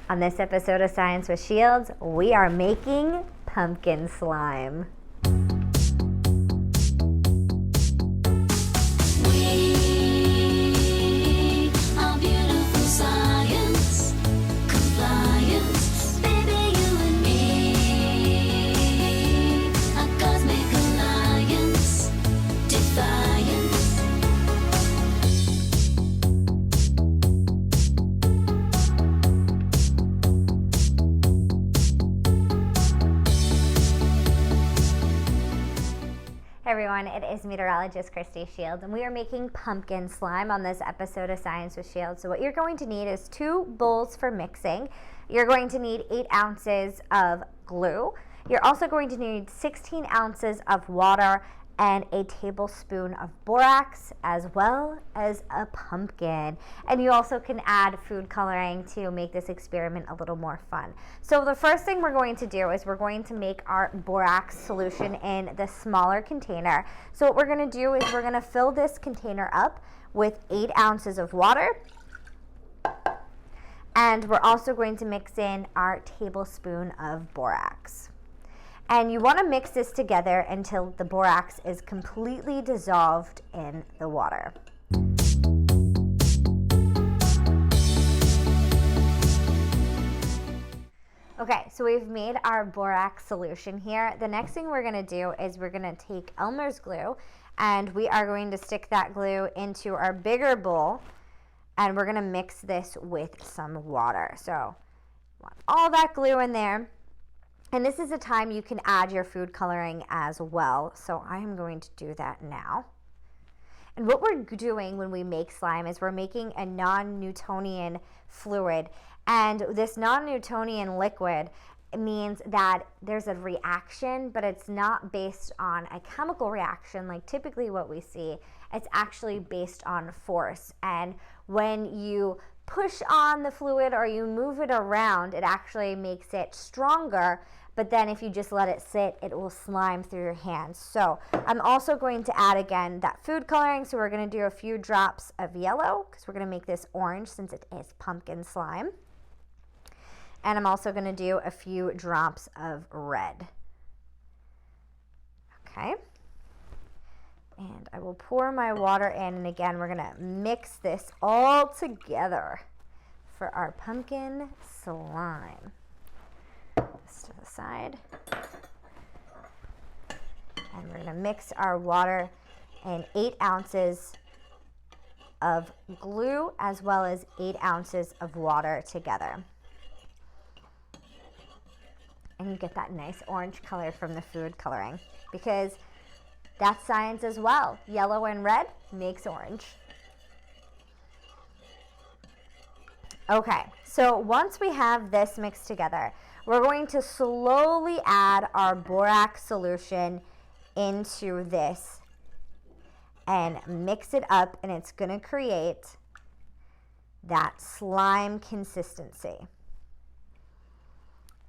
On this episode of Science with Shields, we are making pumpkin slime. Hey everyone, it is meteorologist Christy Shields, and we are making pumpkin slime on this episode of Science with Shields. So what you're going to need is 2 bowls for mixing. You're going to need 8 ounces of glue. You're also going to need 16 ounces of water and a tablespoon of borax, as well as a pumpkin. And you also can add food coloring to make this experiment a little more fun. So the first thing we're going to do is we're going to make our borax solution in the smaller container. So what we're going to do is we're going to fill this container up with 8 ounces of water. And we're also going to mix in our tablespoon of borax. And you want to mix this together until the borax is completely dissolved in the water. Okay, so we've made our borax solution here. The next thing we're going to do is we're going to take Elmer's glue, and we are going to stick that glue into our bigger bowl, and we're going to mix this with some water. So want all that glue in there. And this is a time you can add your food coloring as well. So I am going to do that now. And what we're doing when we make slime is we're making a non-Newtonian fluid. And this non-Newtonian liquid means that there's a reaction, but it's not based on a chemical reaction like typically what we see. It's actually based on force. And when you push on the fluid or you move it around, it actually makes it stronger. But then if you just let it sit, it will slime through your hands. So I'm also going to add again that food coloring. So we're going to do a few drops of yellow because we're going to make this orange since it is pumpkin slime. And I'm also going to do a few drops of red. Okay. And I will pour my water in, and again, we're gonna mix this all together for our pumpkin slime. This to the side. And we're gonna mix our water and 8 ounces of glue as well as 8 ounces of water together. And you get that nice orange color from the food coloring because that's science as well. Yellow and red makes orange. Okay, so once we have this mixed together, we're going to slowly add our borax solution into this and mix it up, and it's going to create that slime consistency.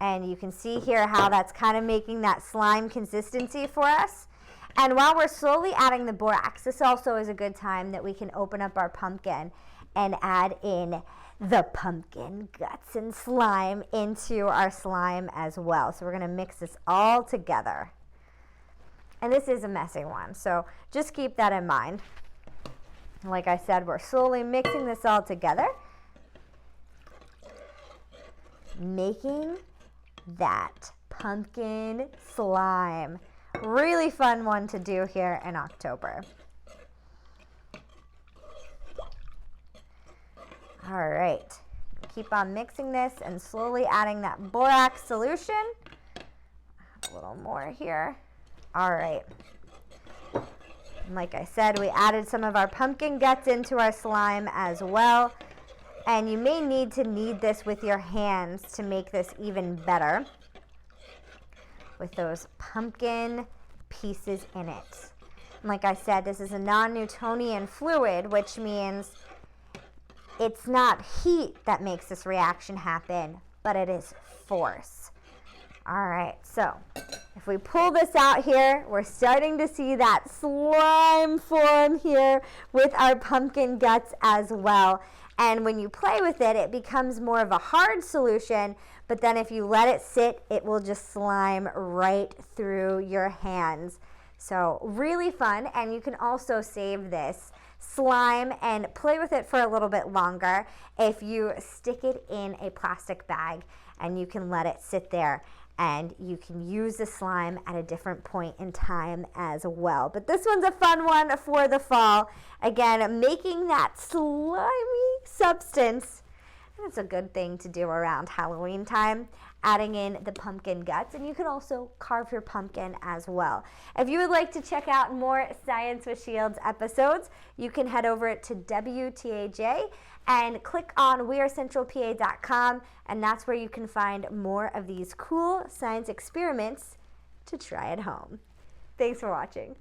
And you can see here how that's kind of making that slime consistency for us. And while we're slowly adding the borax, this also is a good time that we can open up our pumpkin and add in the pumpkin guts and slime into our slime as well. So we're going to mix this all together. And this is a messy one, so just keep that in mind. Like I said, we're slowly mixing this all together, making that pumpkin slime. Really fun one to do here in October. All right, keep on mixing this and slowly adding that borax solution. A little more here. All right. And like I said, we added some of our pumpkin guts into our slime as well. And you may need to knead this with your hands to make this even better, with those pumpkin pieces in it. And like I said, this is a non-Newtonian fluid, which means it's not heat that makes this reaction happen, but it is force. All right, so if we pull this out here, we're starting to see that slime form here with our pumpkin guts as well. And when you play with it, it becomes more of a hard solution, but then if you let it sit, it will just slime right through your hands. So really fun, and you can also save this slime and play with it for a little bit longer if you stick it in a plastic bag, and you can let it sit there, and you can use the slime at a different point in time as well. But this one's a fun one for the fall. Again, making that slimy substance. That's a good thing to do around Halloween time, adding in the pumpkin guts, and you can also carve your pumpkin as well. If you would like to check out more Science with Shields episodes, you can head over to WTAJ and click on wearecentralpa.com, and that's where you can find more of these cool science experiments to try at home. Thanks for watching.